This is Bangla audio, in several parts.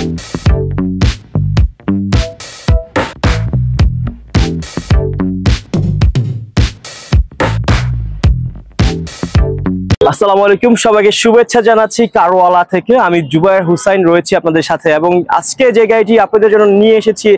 আসসালামু আলাইকুম, সবাইকে শুভেচ্ছা জানাচ্ছি কারওয়ালা থেকে। আমি জুবায়ের হুসাইন রয়েছি আপনাদের সাথে, এবং আজকে যে গাড়িটি আপনাদের জন্য নিয়ে এসেছি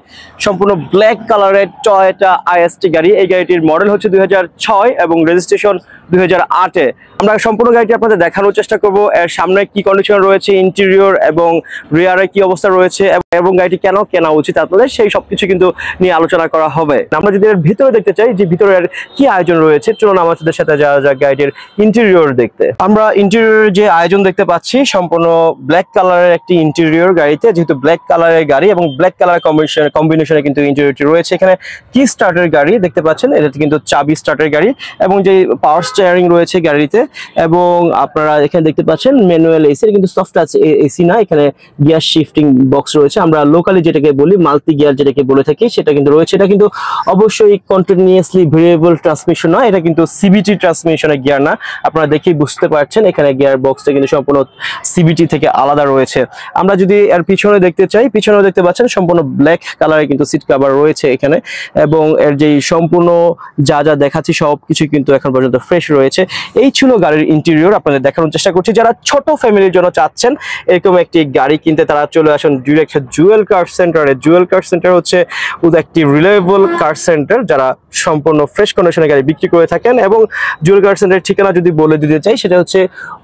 সম্পূর্ণ ব্ল্যাক কালারের টয়োটা আইএসটি গাড়ি। এই গাড়িটির মডেল হচ্ছে 2006 এবং রেজিস্ট্রেশন 2008-এ। আমরা সম্পূর্ণ গাড়িটি আপনাদের দেখানোর চেষ্টা করব, এর সামনে কি কন্ডিশন রয়েছে, ইন্টেরিয়র এবং রিয়ারে কি অবস্থা রয়েছে, এবং গাড়িটি কেন কেনা উচিত আপনাদের, সেই সবকিছু কিন্তু নিয়ে আলোচনা করা হবে। আমরা যদি এর ভিতরে দেখতে চাই যে ভিতরের কি আয়োজন রয়েছে, চলুন আমাদের সাথে যাওয়া যাক গাড়িটির ইন্টেরিয়র দেখতে। আমরা ইন্টেরিয়রের যে আয়োজন দেখতে পাচ্ছি সম্পূর্ণ ব্ল্যাক কালারের একটি ইন্টেরিয়র গাড়িতে, যেহেতু ব্ল্যাক কালারের গাড়ি এবং ব্ল্যাক কালার কম্বিনেশনে কিন্তু ইন্টেরিয়রটি রয়েছে। এখানে কি স্টার্টের গাড়ি দেখতে পাচ্ছেন, এটা কিন্তু চাবি স্টার্টের গাড়ি, এবং যে পাওয়ার স্টিয়ারিং রয়েছে গাড়িতে, এবং আপনারা এখানে দেখতে পাচ্ছেন ম্যানুয়াল এসি, কিন্তু সফট টাচ এসি না, এখানে গিয়ার শিফটিং বক্স রয়েছে। আমরা লোকালি যেটাকে বলি মাল্টি গিয়ার যেটাকে বলে থাকি সেটা কিন্তু রয়েছে। এটা কিন্তু অবশ্যই কন্টিনিউয়াসলি ভেরিয়েবল ট্রান্সমিশন না, এটা কিন্তু সিবিটি ট্রান্সমিশনের গিয়ার না। আপনারা দেখেই বুঝতে পারছেন এখানে গিয়ার বক্সটা কিন্তু সম্পূর্ণ সিবিটি থেকে আলাদা রয়েছে। আমরা যদি এর পিছনে দেখতে চাই, পিছনেও দেখতে পাচ্ছেন সম্পূর্ণ ব্ল্যাক কালারের কিন্তু সিট কভার রয়েছে এখানে, এবং এর যে সম্পূর্ণ যা যা দেখাচ্ছি সবকিছু কিন্তু এখন পর্যন্ত ফ্রেশ রয়েছে। এই ছিল গাড়ির ইন্টেরিয়র, আপনাদের দেখানোর চেষ্টা করছি। যারা ছোট ফ্যামিলির জন্য চাচ্ছেন এরকম একটি গাড়ি কিনতে, তারা চলে আসুন ডিরেক্ট জুয়েল কার সেন্টারে। জুয়েল কার সেন্টার হচ্ছে একটি রিলায়েবল কার সেন্টার, যারা সম্পূর্ণ ফ্রেশ কন্ডিশনের গাড়ি বিক্রি করে থাকেন। এবং জুয়েল কার সেন্টারের ঠিকানা যদি বলে দিতে চাই, সেটা হচ্ছে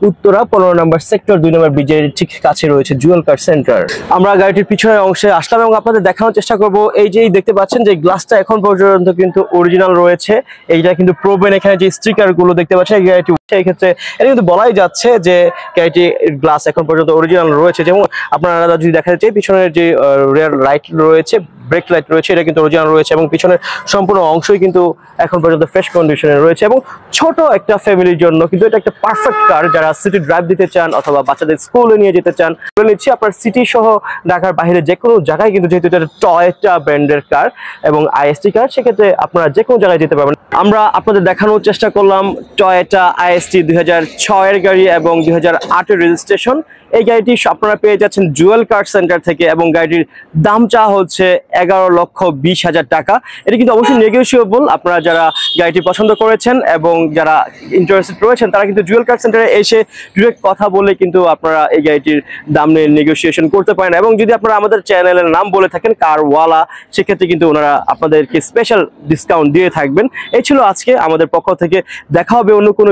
উত্তরা 15 নম্বর সেক্টর 2 নম্বর ব্রিজের ঠিক কাছে রয়েছে জুয়েল কার সেন্টার। আমরা গাড়িটির পিছনের অংশে আসলাম এবং আপনাদের দেখানোর চেষ্টা করব। এই যে দেখতে পাচ্ছেন যে গ্লাসটা এখন পর্যন্ত কিন্তু অরিজিনাল রয়েছে, এইটা কিন্তু প্রোবেন। এখানে যে স্টিকার গুলো দেখতে পাচ্ছেন এই গাড়িটি, এই ক্ষেত্রে এটা কিন্তু বলাই যাচ্ছে যে গাড়িটি গ্লাস এখন পর্যন্ত অরিজিনাল রয়েছে। যেমন আপনারা যদি দেখাতে চাই, পিছনের যে রিয়ার লাইট রয়েছে, ব্রেক লাইট রয়েছে, এটা কিন্তু অরিজিনাল রয়েছে, এবং পিছনের সম্পূর্ণ অংশই কিন্তু এখন পর্যন্ত ফ্রেশ কন্ডিশনে রয়েছে। এবং ছোট একটা ফ্যামিলির জন্য কিন্তু এটা একটা পারফেক্ট কার, যারা সিটি ড্রাইভ দিতে চান অথবা বাচ্চাদের স্কুলে নিয়ে যেতে চান। বলে নিচ্ছি আপনার সিটি সহ ঢাকার বাইরে যে কোনো জায়গায় কিন্তু, যেহেতু এটা টয়োটা ব্র্যান্ডের কার এবং আইএসটি কার, সেক্ষেত্রে আপনারা যে কোনো জায়গায় যেতে পারবেন। আমরা আপনাদের দেখানোর চেষ্টা করলাম টয়োটা আইএসটি 2006-এর গাড়ি এবং 2008-এর রেজিস্ট্রেশন। এই গাড়িটি আপনারা পেয়ে যাচ্ছেন জুয়েল কার সেন্টার থেকে, এবং গাড়িটির দাম চা হচ্ছে 11,20,000 টাকা। এটা কিন্তু অবশ্যই নেগোশিয়েবল। আপনারা যারা গাড়িটি পছন্দ করেছেন এবং যারা ইন্টারেস্টেড রয়েছেন, তারা কিন্তু জুয়েল কার সেন্টারে এসে ডিরেক্ট কথা বলে কিন্তু আপনারা এই গাড়িটির দাম নিয়ে নেগোসিয়েশন করতে পারেন। এবং যদি আপনারা আমাদের চ্যানেলের নাম বলে থাকেন কারওয়ালা, সেক্ষেত্রে কিন্তু ওনারা আপনাদেরকে স্পেশাল ডিসকাউন্ট দিয়ে থাকবেন। এই ছিল আজকে আমাদের পক্ষ থেকে। দেখা হবে অন্য কোনো